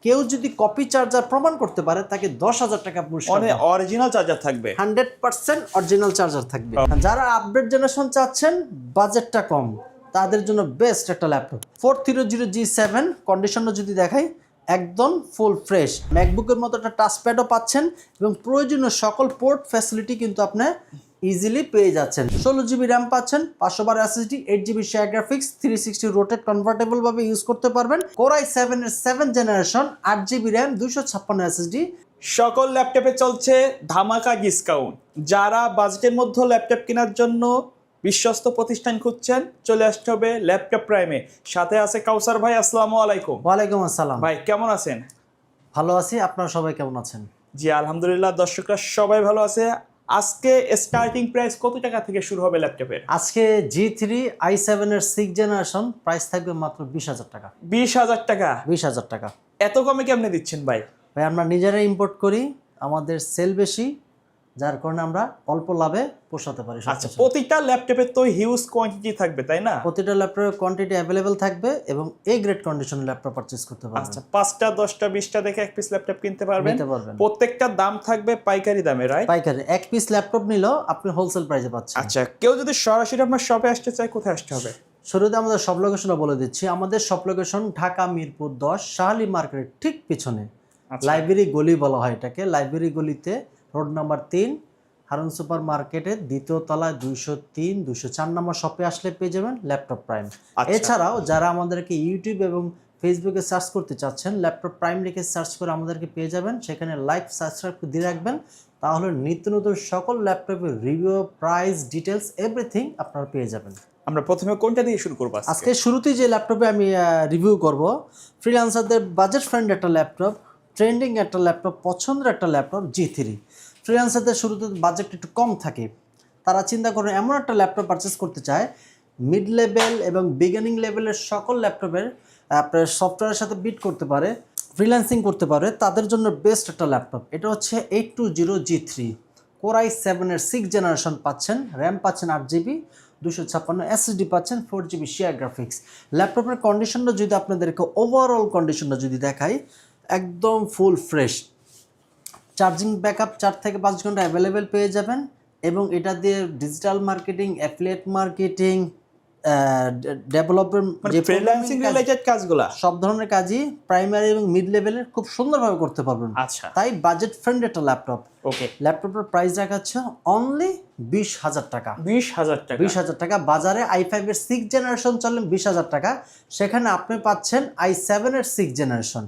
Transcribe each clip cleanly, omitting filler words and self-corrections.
কেউ যদি copy charger প্রমাণ করতে পারে তাকে 10,000 টাকা পুরস্কার মানে অরিজিনাল চার্জার থাকবে 100% অরিজিনাল চার্জার থাকবে। যারা আপডেট জেনারেশন চাচ্ছেন, বাজেটটা কম, তাদের জন্য বেস্ট একটা ল্যাপটপ 430G7 কন্ডিশনটা যদি দেখাই একদম ফুল ফ্রেশ। ম্যাকবুকের মতো একটা টাচপ্যাডও পাচ্ছেন এবং প্রয়োজনীয় সকল পোর্ট ফ্যাসিলিটি কিন্তু আপনি ইজিলি পেয়ে যাচ্ছেন। 16GB র্যাম পাচ্ছেন, 512 SSD, 8GB share graphics, 360 rotate convertible ভাবে ইউজ করতে পারবেন। Core i7 এর 7th generation, 8GB RAM, 256 SSD। সকল ল্যাপটপে চলছে ধামাকা ডিসকাউন্ট। যারা বাজেটের মধ্যে ল্যাপটপ কেনার জন্য বিশ্বস্ত প্রতিষ্ঠান খুঁজছেন, চলে আসতে হবে ল্যাপটপ প্রাইমে। সাথে আছে কাউসার ভাই। আসসালামু আলাইকুম। ওয়ালাইকুম আসসালাম ভাই, কেমন আছেন? ভালো আছি, আপনারা সবাই কেমন আছেন? জি আলহামদুলিল্লাহ, দর্শকরা সবাই ভালো আছে। আজকে স্টার্টিং প্রাইস কত টাকা থেকে শুরু হবে ল্যাপটপের? আজকে G3 i7 এর 6th জেনারেশন প্রাইস থাকবে মাত্র 20,000 টাকা। 20,000 টাকা? 20,000 টাকা। এত কমে কেমনে দিচ্ছেন ভাই? ভাই আমরা নিজেরাই ইম্পোর্ট করি, আমাদের সেল বেশি, যার কারণে আমরা অল্প লাভে পোষাতে পারি। আচ্ছা, প্রতিটা ল্যাপটপের তো হিউজ কোয়ান্টিটি থাকবে তাই না? প্রতিটা ল্যাপটপের কোয়ান্টিটি অ্যাভেলেবেল থাকবে এবং এই গ্রেড কন্ডিশনের ল্যাপটপ পারচেজ করতে পারবেন। আচ্ছা, 5টা 10টা 20টা দেখে এক পিস ল্যাপটপ কিনতে পারবেন। নিতে পারবেন। প্রত্যেকটা দাম থাকবে পাইকারি দামে, রাইট? পাইকারি এক পিস ল্যাপটপ নিলেও আপনি হোলসেল প্রাইসে পাচ্ছেন। আচ্ছা, কেউ যদি সরাসরি আপনার শপে আসতে চায়, কোথায় আসতে হবে? শুরুতে আমাদের সব লোকেশনটা বলে দিচ্ছি। আমাদের সব লোকেশন ঢাকা মিরপুর 10 শাহালি মার্কেটের ঠিক পিছনে, লাইব্রেরি গলি বলা হয় এটাকে। লাইব্রেরি গলিতে রোড নাম্বার 3 হারুন সুপার মার্কেটের দ্বিতীয় তলায় 203 204 নম্বর শপে আসলে পেয়ে যাবেন ল্যাপটপ প্রাইম। এছাড়াও যারা আমাদেরকে ইউটিউব এবং ফেসবুকে সার্চ করতে চাচ্ছেন, ল্যাপটপ প্রাইম লিখে সার্চ করে আমাদেরকে পেয়ে যাবেন। সেখানে লাইক সাবস্ক্রাইব দিয়ে রাখবেন, তাহলে নিত্য নতুন সকল ল্যাপটপের রিভিউ, প্রাইস, ডিটেলস এভরিথিং আপনারা পেয়ে যাবেন। আমরা প্রথমে কোনটা দিয়ে শুরু করব? আজকে শুরুতেই যে ল্যাপটপে আমি রিভিউ করব, ফ্রিল্যান্সারদের বাজেট ফ্রেন্ড একটা ল্যাপটপ, ট্রেন্ডিং একটা ল্যাপটপ, পছন্দের একটা ল্যাপটপ G3। ফ্রিল্যান্সারদের শুরুতে বাজেট একটু কম থাকে, তারা চিন্তা করে এমন একটা ল্যাপটপ পারচেস করতে চায় মিড লেভেল এবং বিগিনিং লেভেলের সকল ল্যাপটপের আপনার সফটওয়্যারের সাথে বিট করতে পারে, ফ্রিল্যান্সিং করতে পারে, তাদের জন্য বেস্ট একটা ল্যাপটপ। এটা হচ্ছে 820G3 Core i7 এর 6th জেনারেশন পাচ্ছেন, র্যাম পাচ্ছেন 8GB, 256 SSD পাচ্ছেন, 4GB শেয়ার গ্রাফিক্স। ল্যাপটপের কন্ডিশনটা যদি আপনাদেরকে ওভারঅল কন্ডিশনটা যদি দেখাই, একদম ফুল ফ্রেশ। চার্জিং ব্যাকআপ 4 থেকে 5 ঘন্টা অ্যাভেলেবেল পেয়ে যাবেন এবং এটা দিয়ে digital marketing, affiliate marketing, development, যে ফ্রিল্যান্সিং রিলেটেড কাজগুলো, সব ধরনের কাজই প্রাইমারি এবং মিড লেভেলের খুব সুন্দরভাবে করতে পারবেন। আচ্ছা, তাই বাজেট ফ্রেন্ডলি একটা ল্যাপটপ। ওকে, ল্যাপটপের প্রাইস রাখাচ্ছে অনলি 20,000 টাকা। 20,000 টাকা? 20,000 টাকা। বাজারে i5 এর 6th জেনারেশন চলেন 20,000 টাকা, সেখানে আপনি পাচ্ছেন i7 এর 6th জেনারেশন,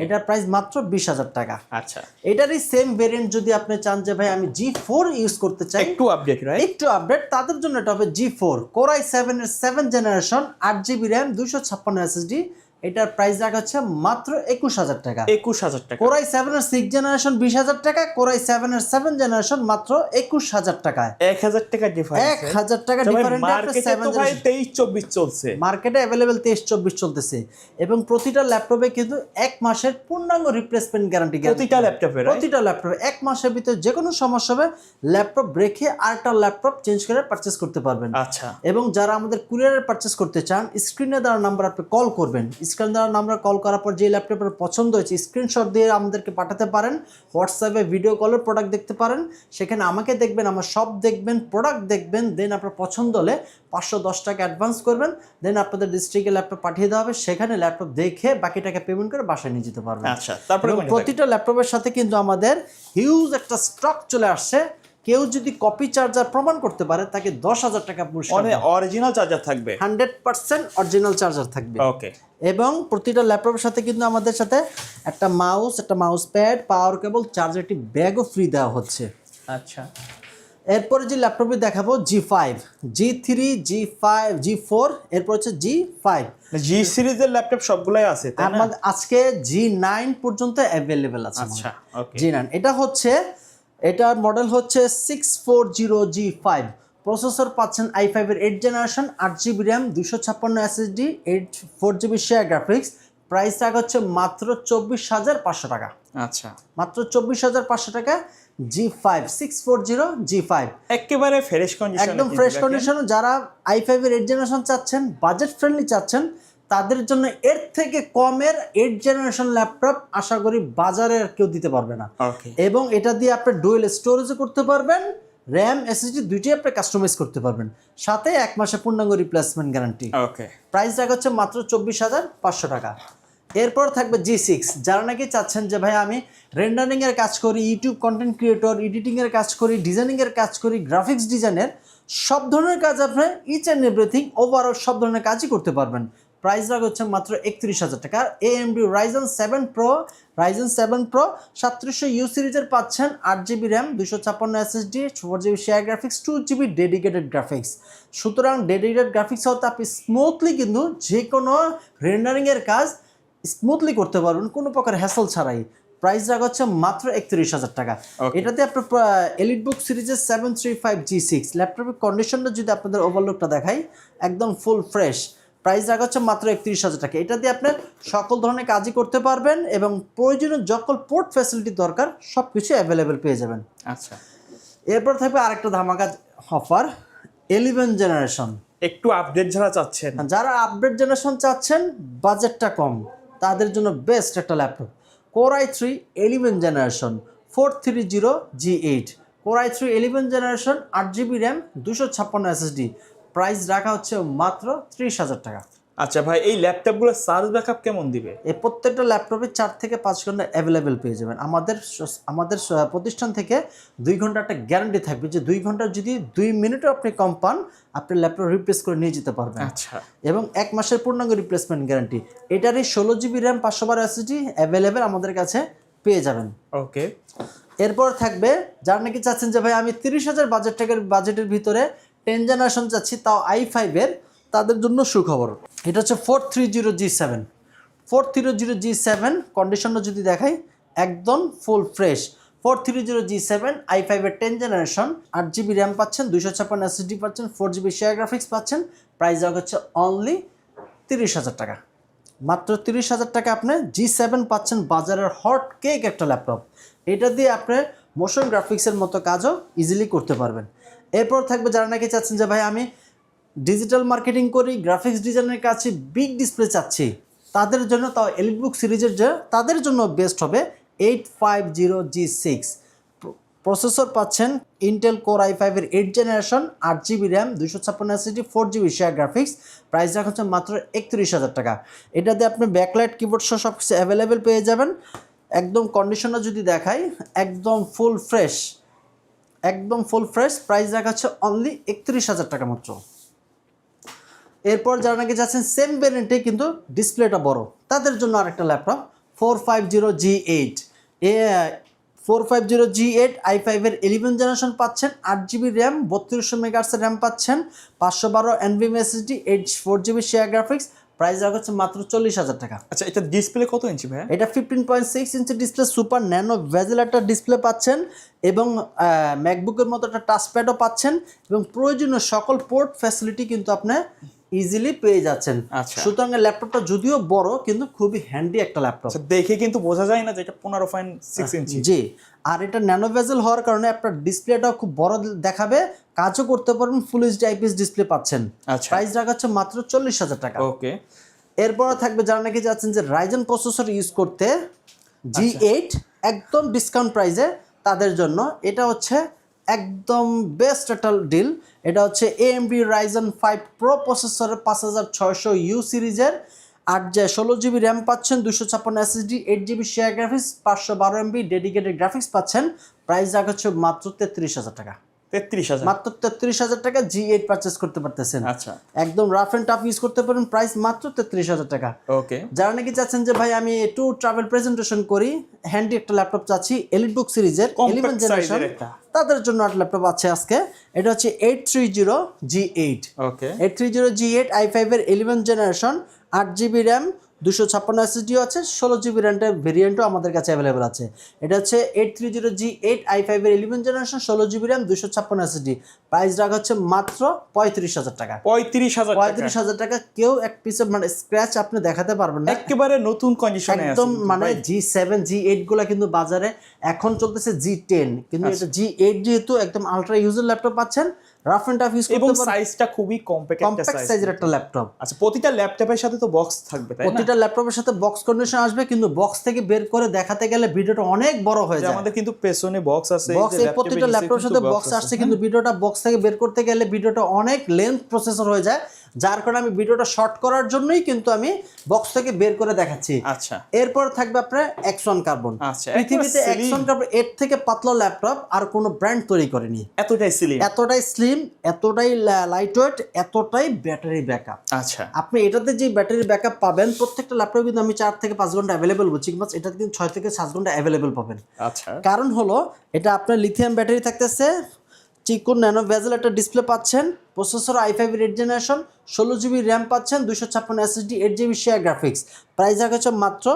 এটার প্রাইস মাত্র 20,000 টাকা। আচ্ছা, এটারই সেম ভেরিয়েন্ট যদি আপনি চান যে ভাই আমি G4 ইউজ করতে চাই, একটু আপডেট, রাইট? একটু আপডেট, তাদের জন্য এটা হবে G4 Core i7 এর 7th generation, 8GB RAM, 256 SSD। এটার প্রাইস রাখা হচ্ছে মাত্র 21,000 টাকা। 21,000 টাকা। Core i7 এর 6th জেনারেশন 20,000 টাকা, Core i7 এর 7th জেনারেশন মাত্র 21,000 টাকায়। 1,000 টাকা ডিফারেন্স। 1,000 টাকা ডিফারেন্স। মার্কেটে তো ভাই 23-24 চলছে। মার্কেটে अवेलेबल 23-24 চলতেছে এবং প্রতিটা ল্যাপটপে কিন্তু 1 মাসের পূর্ণাঙ্গ রিপ্লেসমেন্ট গ্যারান্টি। প্রতিটা ল্যাপটপে? প্রতিটা ল্যাপটপে 1 মাসের ভিতরে যে কোনো সমস্যা হবে ল্যাপটপ রেখে আরেকটা ল্যাপটপ চেঞ্জ করে পারচেজ করতে পারবেন। আচ্ছা, এবং যারা আমাদের কুরিয়ারে পারচেজ করতে চান, স্ক্রিনে দেওয়া নাম্বার আপনি কল করবেন। স্ক্রিনে দেওয়া নাম্বার কল করার পর যে ল্যাপটপের পছন্দ হয়েছে স্ক্রিনশট দিয়ে আমাদেরকে পাঠাতে পারেন। হোয়াটসঅ্যাপে ভিডিও কলের প্রোডাক্ট দেখতে পারেন, সেখানে আমাকে দেখবেন, আমার সব দেখবেন, প্রোডাক্ট দেখবেন, দেন আপনার পছন্দ হলে 510 টাকা অ্যাডভান্স করবেন, দেন আপনাদের ডিস্ট্রিক্টে ল্যাপটপ পাঠিয়ে দেওয়া হবে, সেখানে ল্যাপটপ দেখে বাকি টাকা পেমেন্ট করে বাসায় নিয়ে যেতে পারবেন। আচ্ছা, তারপরে প্রতিটা ল্যাপটপের সাথে কিন্তু আমাদের হিউজ একটা স্টক চলে আসছে। কেউ যদি কপি চার্জার প্রমাণ করতে পারে তাকে 10,000 টাকা পুরস্কার, অরিজিনাল চার্জার থাকবে 100% অরিজিনাল চার্জার থাকবে। ওকে, এবং প্রতিটা ল্যাপটপের সাথে কিন্তু আমাদের সাথে একটা মাউস, একটা মাউস প্যাড, পাওয়ার কেবল, চার্জার, একটি ব্যাগও ফ্রি দেওয়া হচ্ছে। আচ্ছা, এরপরে যে ল্যাপটপে দেখাবো G5, G3, G5, G4, এরপর হচ্ছে G5। G সিরিজের ল্যাপটপ সবগুলাই আছে তাই না? আমাদের আজকে G9 পর্যন্ত অ্যাভেলেবেল আছে। আচ্ছা, ওকে। G9 এটার মডেল হচ্ছে 640G5। প্রসেসর পাচ্ছেন i5 এর 8th generation, 8GB RAM, 256 SSD, 4GB share graphics. Price রাখা হচ্ছে মাত্র 24,500 টাকা। আচ্ছা, মাত্র 24,500 টাকা। G5 640G5 একেবারে ফ্রেশ কন্ডিশন, একদম ফ্রেশ কন্ডিশন। যারা i5 এর 8th জেনারেশন চাচ্ছেন, বাজেট ফ্রেন্ডলি চাচ্ছেন, তাদের জন্য এর থেকে কমের 8 জেনারেশন ল্যাপটপ আশা করি বাজারে আর কেউ দিতে পারবে না। ওকে, এবং এটা দিয়ে আপনি ডুয়েল স্টোরেজও করতে পারবেন, র্যাম এসএসডি দুইটাই আপনি কাস্টমাইজ করতে পারবেন, সাথে 1 মাসে পূর্ণাঙ্গ রিপ্লেসমেন্ট গ্যারান্টি। ওকে, প্রাইস রাখা হচ্ছে মাত্র 24,500 টাকা। এরপর থাকবে G6, যারা নাকি চাচ্ছেন যে ভাই আমি রেন্ডারিং এর কাজ করি, ইউটিউব কন্টেন্ট ক্রিয়েটর, এডিটিং এর কাজ করি, ডিজাইনিং এর কাজ করি, গ্রাফিক্স ডিজাইনের সব ধরনের কাজ আপনি ইচ অ্যান্ড এভরিথিং ওভারঅল সব ধরনের কাজই করতে পারবেন। প্রাইস রাখা হচ্ছে মাত্র 31,000 টাকা। AMD Ryzen 7 Pro 3700 U সিরিজের পাচ্ছেন 8GB RAM, 256 SSD, 4GB share graphics, 2GB dedicated graphics. সুতরাং ডেডিকেটেড গ্রাফিক্স হতে আপনি স্মুথলি কিন্তু যে কোনো রেন্ডারিংয়ের কাজ স্মুথলি করতে পারবেন কোনো প্রকার হ্যাসল ছাড়াই। প্রাইস রাখা হচ্ছে মাত্র 31,000 টাকা। এটাতে আপনার এলিটবুক সিরিজের 735G6 ল্যাপটপের কন্ডিশনটা যদি আপনাদের ওভারলুকটা দেখাই, একদম ফুল ফ্রেশ। প্রাইস রাখা হচ্ছে মাত্র 31,000 টাকা। এটা দিয়ে আপনার সকল ধরনের কাজই করতে পারবেন এবং প্রয়োজনীয় যখন পোর্ট ফ্যাসিলিটি দরকার সব কিছু অ্যাভেলেবেল পেয়ে যাবেন। আচ্ছা, এরপর থাকবে আরেকটা ধামাকা অফার, 11 জেনারেশন। একটু আপডেট যারা চাচ্ছেন, যারা আপডেট জেনারেশন চাচ্ছেন, বাজেটটা কম, তাদের জন্য বেস্ট একটা laptop, Core i3 11 generation 430G8, Core i3 11 generation 8GB RAM, 256 SSD। Price রাখা হচ্ছে মাত্র 30,000 টাকা। আচ্ছা ভাই, এই ল্যাপটপগুলো চার্জ ব্যাকআপ কেমন দিবে? এই প্রত্যেকটা ল্যাপটপে 4 থেকে 5 ঘন্টা অ্যাভেলেবেল পেয়ে যাবেন। আমাদের প্রতিষ্ঠান থেকে 2 ঘন্টা একটা গ্যারান্টি থাকবে যে 2 ঘন্টা যদি 2 মিনিটও আপনি কম পান, আপনি ল্যাপটপ রিপ্লেস করে নিয়ে যেতে পারবেন। আচ্ছা, এবং 1 মাসের পূর্ণাঙ্গ রিপ্লেসমেন্ট গ্যারান্টি। এটারই 16GB র্যাম 512 SSD অ্যাভেলেবেল আমাদের কাছে পেয়ে যাবেন। ওকে, এরপর থাকবে যারা নাকি চাচ্ছেন যে ভাই আমি 30,000 বাজেটের ভিতরে 10 জেনারেশন চাচ্ছি, তাও i5 এর, তাদের জন্য সুখবর। এটা হচ্ছে 430G7 430G7 কন্ডিশনটা যদি দেখাই, একদম ফুল ফ্রেশ। 430G7 i5 এর 10 জেনারেশন, 8GB র্যাম পাচ্ছেন, 256 SSD পাচ্ছেন, 4GB শেয়ার গ্রাফিক্স পাচ্ছেন। প্রাইস হচ্ছে অনলি 30,000 টাকা। মাত্র 30,000 টাকা আপনি G7 পাচ্ছেন, বাজারের হট কেক একটা ল্যাপটপ। এটা দিয়ে আপনি মোশন গ্রাফিক্সের মতো কাজও ইজিলি করতে পারবেন। এরপর থাকবে যারা নাকি চাচ্ছেন যে ভাই আমি ডিজিটাল মার্কেটিং করি, গ্রাফিক্স ডিজাইনের কাছে বিগ ডিসপ্লে চাচ্ছি, তাদের জন্য তাও এলিটবুক সিরিজের যে তাদের জন্য বেস্ট হবে 850G6। প্রসেসর পাচ্ছেন ইন্টেল কোর i5 এর 8 generation, 8GB RAM, 256 SSD, 4GB share graphics. Price রাখা হচ্ছে মাত্র 31,000 টাকা। এটাতে আপনি ব্যাকলাইট কিবোর্ড সহ সব কিছু অ্যাভেলেবেল পেয়ে যাবেন। একদম কন্ডিশনটা যদি দেখাই, একদম ফুল ফ্রেশ, একদম ফুল ফ্রেশ। প্রাইস রাখা হচ্ছে অনলি 31,000 টাকা মাত্র। এরপর যারা নাকি যাচ্ছেন সেম ভ্যারিয়েন্টে কিন্তু ডিসপ্লেটা বড়, তাদের জন্য আরেকটা ল্যাপটপ 450G8 450G8 i5 এর 11 জেনারেশন পাচ্ছেন, 8GB র্যাম, 3200 MHz র্যাম পাচ্ছেন, 512 NVMe SSD, 4GB share graphics. Price রাখা হচ্ছে মাত্র 40,000 টাকা। আচ্ছা, এটা ডিসপ্লে কত ইঞ্চি ভাই? এটা 15.6 inch display, super nano bezel একটা ডিসপ্লে পাচ্ছেন এবং ম্যাকবুকের মতো একটা টাচপ্যাডও পাচ্ছেন এবং প্রয়োজনীয় সকল পোর্ট ফ্যাসিলিটি কিন্তু আপনি ইজিলি পেয়ে যাচ্ছেন। আচ্ছা, সুতরাং ল্যাপটপটা যদিও বড় কিন্তু খুবই হ্যান্ডি একটা ল্যাপটপ। দেখে কিন্তু বোঝা যায় না যে এটা 15.6 ইঞ্চি। জি, আর এটা ন্যানো ভেজেল হওয়ার কারণে আপনার ডিসপ্লেটাও খুব বড় দেখাবে, কাজও করতে পারবেন, ফুল এইচডি আইপিএস ডিসপ্লে পাচ্ছেন। আচ্ছা, প্রাইস রাখা হচ্ছে মাত্র 40,000 টাকা। ওকে, এরপর থাকবে যারা নাকি যাচ্ছেন যে রাইজেন প্রসেসর ইউজ করতে, G8 একদম ডিসকাউন্ট প্রাইসে, তাদের জন্য এটা হচ্ছে একদম বেস্ট একটা ডিল। এটা হচ্ছে AMD Ryzen 5 Pro প্রসেসরের 5600U সিরিজের 16GB র্যাম পাচ্ছেন, 256 SSD, 8GB share graphics, 512 MB dedicated graphics পাচ্ছেন। প্রাইস রাখা হচ্ছে মাত্র 33,000 টাকা। 33,000 মাত্র 33,000 টাকা G8 পারচেস করতে পারতেছেন। আচ্ছা, একদম রাফ এন্ড টাফ ইউজ করতে পারেন। প্রাইস মাত্র 33,000 টাকা। ওকে, যারা নাকি চাচ্ছেন যে ভাই আমি একটু ট্রাভেল প্রেজেন্টেশন করি, হ্যান্ডি একটা ল্যাপটপ চাচ্ছি, এলিটবুক সিরিজের 11 জেনারেশন, তাদের জন্য একটা ল্যাপটপ আছে আজকে। এটা হচ্ছে 830G8 ওকে, 830G8 i5 এর 11 জেনারেশন, 8GB র্যাম, 256 SSD আছে, 16GB র্যামের ভেরিয়েন্টও আমাদের কাছে অ্যাভেলেবেল আছে। এটা হচ্ছে 830G8 i5 এর 11 generation, 16GB RAM, 256 SSD। Price রাখা হচ্ছে মাত্র 35,000 টাকা। 35,000 টাকা। কেউ এক পিসের মানে স্ক্র্যাচ আপনি দেখাতে পারবেন না, একেবারে নতুন কন্ডিশনে আছে একদম। মানে G7 G8 গুলা কিন্তু বাজারে এখন চলতেছে G10, কিন্তু এটা G8 যেহেতু একদম আলট্রা ইউজার ল্যাপটপ পাচ্ছেন রাফ এন্ড টাফ ইউজ এবং করতে পারবেন। সাইজটা খুবই কম্প্যাক্ট একটা কম্প্যাক্ট সাইজ। সাইজের একটা ল্যাপটপ। আচ্ছা, প্রতিটা ল্যাপটপের সাথে তো বক্স থাকবে তাই না? প্রতিটা ল্যাপটপের সাথে বক্স কন্ডিশন আসবে, কিন্তু বক্স থেকে বের করে দেখাতে গেলে ভিডিওটা অনেক বড় হয়ে যে যায়। আমাদের কিন্তু পেছনে বক্স আছে, বক্স এই প্রতিটা ল্যাপটপের সাথে বক্স আসছে, কিন্তু ভিডিওটা বক্স থেকে বের করতে গেলে ভিডিওটা অনেক লেন্থ প্রসেসর হয়ে যায়, যার কারণে আমি ভিডিওটা শর্ট করার জন্যই কিন্তু আমি বক্স থেকে বের করে দেখাচ্ছি। আচ্ছা এরপর থাকবে আপনার X1 কার্বন। আচ্ছা, পৃথিবীতে একদম X1 কার্বন এর থেকে পাতলা ল্যাপটপ আর কোনো ব্র্যান্ড তৈরি করেনি। এতটাই স্লিম, এতটাই স্লিম, এতটাই লাইট ওয়েট, এতটাই ব্যাটারি ব্যাকআপ। আচ্ছা আপনি এটাতে যে ব্যাটারি ব্যাকআপ পাবেন, প্রত্যেকটা ল্যাপটপে কিন্তু আমি 4 থেকে 5 ঘন্টা অ্যাভেলেবেল বলছি, কিন্তু এটাতে কিন্তু 6 থেকে 7 ঘন্টা অ্যাভেলেবেল পাবেন। আচ্ছা কারণ হলো এটা আপনার লিথিয়াম ব্যাটারি থাকতেছে, চিকন ন্যানো ভেজেল একটা ডিসপ্লে পাচ্ছেন, processor i5 8 generation, 16GB RAM পাচ্ছেন, 256 SSD, 8GB share graphics. Price রাখা মাত্র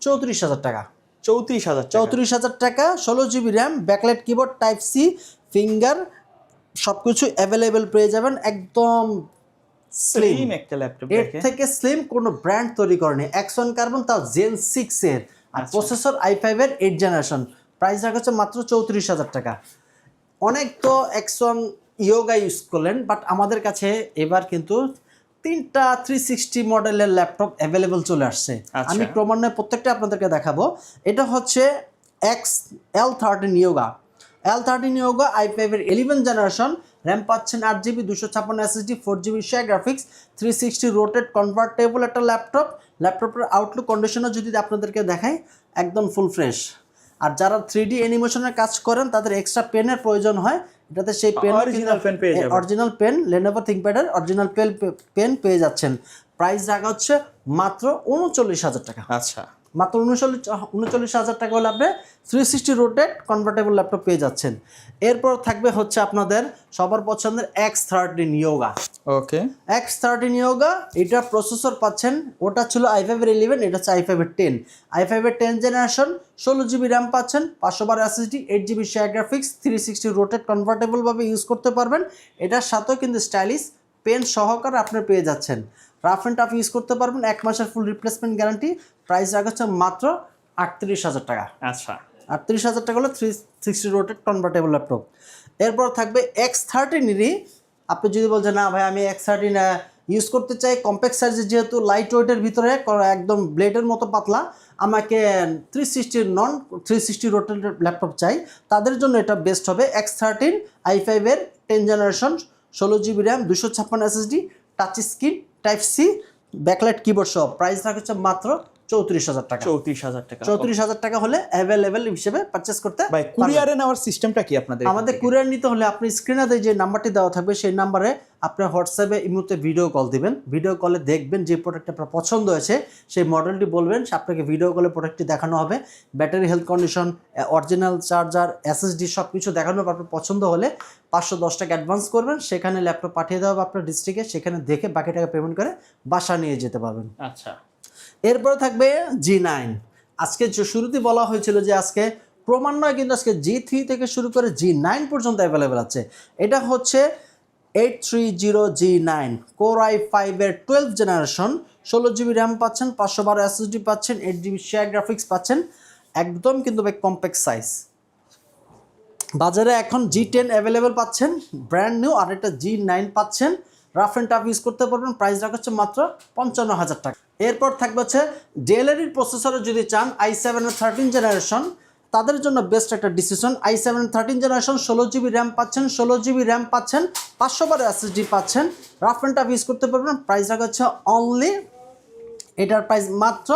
34,000 টাকা। 34,000 34,000 টাকা, 16GB RAM, backlight keyboard, type C, finger, সব কিছু অ্যাভেলেবেল পেয়ে যাবেন। একদম স্লিম একটা ল্যাপটপ। এর থেকে স্লিম কোনো ব্র্যান্ড তৈরি করেনি। X1 কার্বন, তাও জেন 6 এর, আর প্রসেসর i5 এর 8 জেনারেশন। প্রাইস রাখা মাত্র 34,000 টাকা। অনেক তো X1 ইয়োগা ইউজ করলেন, বাট আমাদের কাছে এবার কিন্তু 3টা 360 মডেলের ল্যাপটপ অ্যাভেলেবল চলে আসছে। আমি ক্রমান্বয়ে প্রত্যেকটা আপনাদেরকে দেখাবো। এটা হচ্ছে L13 yoga. L13 yoga i5 এর 11 জেনারেশন, র্যাম পাচ্ছেন 8GB, 256 SSD, 4GB share graphics, 360 rotate convertible একটা ল্যাপটপ। ল্যাপটপের আউটলুক কন্ডিশনও যদি আপনাদেরকে দেখাই, একদম ফুল ফ্রেশ। আর যারা 3D অ্যানিমেশনের কাজ করেন তাদের এক্সট্রা পেনের প্রয়োজন হয়, এটাতে সেই পেন অরিজিনাল পেন পেয়ে যাবেন। অরিজিনাল পেন Lenovo ThinkPad-এর অরিজিনাল পেন পেয়ে যাচ্ছেন। প্রাইস রাখা মাত্র 39,000 টাকা। আচ্ছা, মাত্র 39,000 টাকা হলে আপনি 360 রোটেট কনভার্টেবল ল্যাপটপ পেয়ে যাচ্ছেন। এরপর থাকবে আপনাদের সবার পছন্দের X13 ইয়োগা। ওকে, X13 ইয়োগা, এটা প্রসেসর পাচ্ছেন, ওটা ছিল i5 এর 11, এটা হচ্ছে i5 এর 10। i5 এর 10 জেনারেশন, 16GB র্যাম পাচ্ছেন, 512 SSD, 8GB share graphics, 360 rotate convertible ভাবে ইউজ করতে পারবেন। এটার সাথেও কিন্তু স্টাইলিশ পেন সহকারে আপনি পেয়ে যাচ্ছেন। রাফ এন্ড টাফ ইউজ করতে পারবেন, 1 মাসের ফুল রিপ্লেসমেন্ট গ্যারান্টি। প্রাইস রাখা মাত্র 38,000 টাকা। আচ্ছা 38,000 টাকা হলো 360 রোটেট কনভার্টেবল ল্যাপটপ। এরপর থাকবে X13-এরই, আপনি যদি বলছেন না ভাই আমি X13 ইউজ করতে চাই, কম্প্যাক্ট সাইজে, যেহেতু লাইট ওয়েটের ভিতরে একদম ব্লেডের মতো পাতলা, আমাকে 360 রোটেট ল্যাপটপ চাই, তাদের জন্য এটা বেস্ট হবে। X13 i5 এর 10 generation, 16GB RAM, 256 SSD, touch screen, type C, backlight keyboard সহ। প্রাইস রাখা মাত্র 34,000 টাকা। 34,000 টাকা। 34,000 টাকা হলে অ্যাভেলেবেল হিসেবে পারচেস করতে ভাই, কুরিয়ারে নেওয়ার সিস্টেমটা কি আপনাদের? আমাদের কুরিয়ার নিতে হলে আপনি স্ক্রিনে যে নাম্বারটি দেওয়া থাকবে সেই নাম্বারে আপনার হোয়াটসঅ্যাপে এই মুহূর্তে ভিডিও কল দিবেন। ভিডিও কলে দেখবেন যে প্রোডাক্ট আপনার পছন্দ হয়েছে, সেই মডেলটি বলবেন, আপনাকে ভিডিও কলে প্রোডাক্টটি দেখানো হবে। Battery health condition, original charger, SSD সব কিছু দেখানো হবে। আপনার পছন্দ হলে 510 টাকা অ্যাডভান্স করবেন, সেখানে ল্যাপটপ পাঠিয়ে দেওয়া হবে আপনার ডিস্ট্রিক্টে, সেখানে দেখে বাকি টাকা পেমেন্ট করে বাসা নিয়ে যেতে পারবেন। আচ্ছা, এরপরে থাকবে G9। আজকে শুরুতে বলা হয়েছিল যে আজকে ক্রমান্বয়ে কিন্তু আজকে G3 থেকে শুরু করে G9 পর্যন্ত অ্যাভেলেবেল আছে। এটা হচ্ছে 830G9 Core i5 এর 12 জেনারেশন, 16GB র্যাম পাচ্ছেন, 512 SSD পাচ্ছেন, 8GB শেয়ার গ্রাফিক্স পাচ্ছেন। একদম কিন্তু কম্প্যাক্ট সাইজ। বাজারে এখন G10 অ্যাভেলেবেল পাচ্ছেন ব্র্যান্ড নিউ, আর একটা G9 পাচ্ছেন। রাফ এন্ড টাফ ইউজ করতে পারবেন। প্রাইস রাখা মাত্র 55,000 টাকা। এরপর থাকবে ডেলের প্রসেসরে যদি চান i7 এর 13 জেনারেশন, তাদের জন্য বেস্ট একটা ডিসিশন। i7 এর 13 জেনারেশন, 16GB র্যাম পাচ্ছেন, 16GB র্যাম পাচ্ছেন, 512 SSD পাচ্ছেন। রাফ এন্ড টাফ ইউজ করতে পারবেন। প্রাইস রাখা অনলি, এটার প্রাইস মাত্র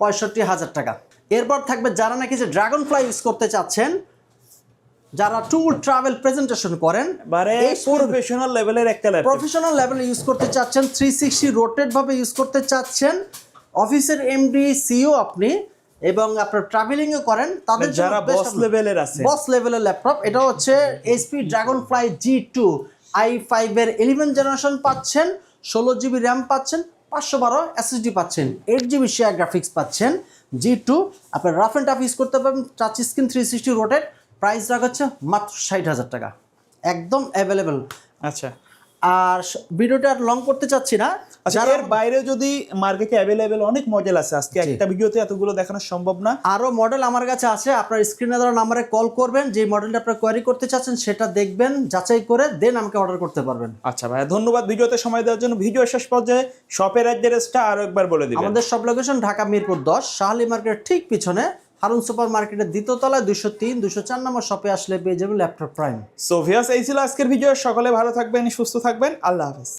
65,000 টাকা। এরপর থাকবে যারা নাকি যে ড্রাগন ফ্লাই ইউজ করতে চাচ্ছেন, যারা ট্যুর ট্রাভেল প্রেজেন্টেশন করেন, প্রফেশনাল লেভেলের একটা ল্যাপটপ, প্রফেশনাল লেভেলে ইউজ করতে চাচ্ছেন, 360 রোটেট ভাবে ইউজ করতে চাচ্ছেন, অফিসের এমডি সিইও আপনি, এবং আপনার ট্রাভেলিংও করেন, তাদের যারা বস লেভেলের আছে, বস লেভেলের ল্যাপটপ। এটা হচ্ছে HP dragon fly G2 i5 এর 11 জেনারেশন পাচ্ছেন, 16GB র্যাম পাচ্ছেন, 512 SSD পাচ্ছেন, 8GB শেয়ার গ্রাফিক্স পাচ্ছেন। G2 আপনার রাফ এন্ড টাফ ইউজ করতে পারবেন, টাচ স্ক্রিন, 360 রোটেট। প্রাইস রাখা মাত্র 60,000 টাকা। একদম অ্যাভেলেবেল। আচ্ছা, আর ভিডিওটা আর লং করতে চাচ্ছি না। আচ্ছা, এর বাইরে যদি মার্কেটে অ্যাভেলেবেল অনেক মডেল আছে, আজকে একটা ভিডিওতে এতগুলো দেখানো সম্ভব না। আরো মডেল আমার কাছে আছে, আপনার স্ক্রিনে দেওয়া নাম্বারে কল করবেন, যে মডেলটা আপনারা কোয়ারি করতে চাচ্ছেন সেটা দেখবেন, যাচাই করে দেন আমাকে অর্ডার করতে পারবেন। আচ্ছা ভাইয়া, ধন্যবাদ ভিডিওতে সময় দেওয়ার জন্য। ভিডিও শেষ পর্যায়ে শপের অ্যাড্রেসটা আরো একবার বলে দিবেন। আমাদের সব লোকেশন ঢাকা মিরপুর 10, শাহালি মার্কেটের ঠিক পিছনে হারুন সুপার মার্কেটের দ্বিতীয় তলায় 203, 204 নম্বর শপে আসলে পেয়ে যাবেন ল্যাপটপ প্রাইম। সো ভিউয়ার্স, এই ছিল আজকের ভিডিও। সকলে ভালো থাকবেন, সুস্থ থাকবেন, আল্লাহ হাফেজ।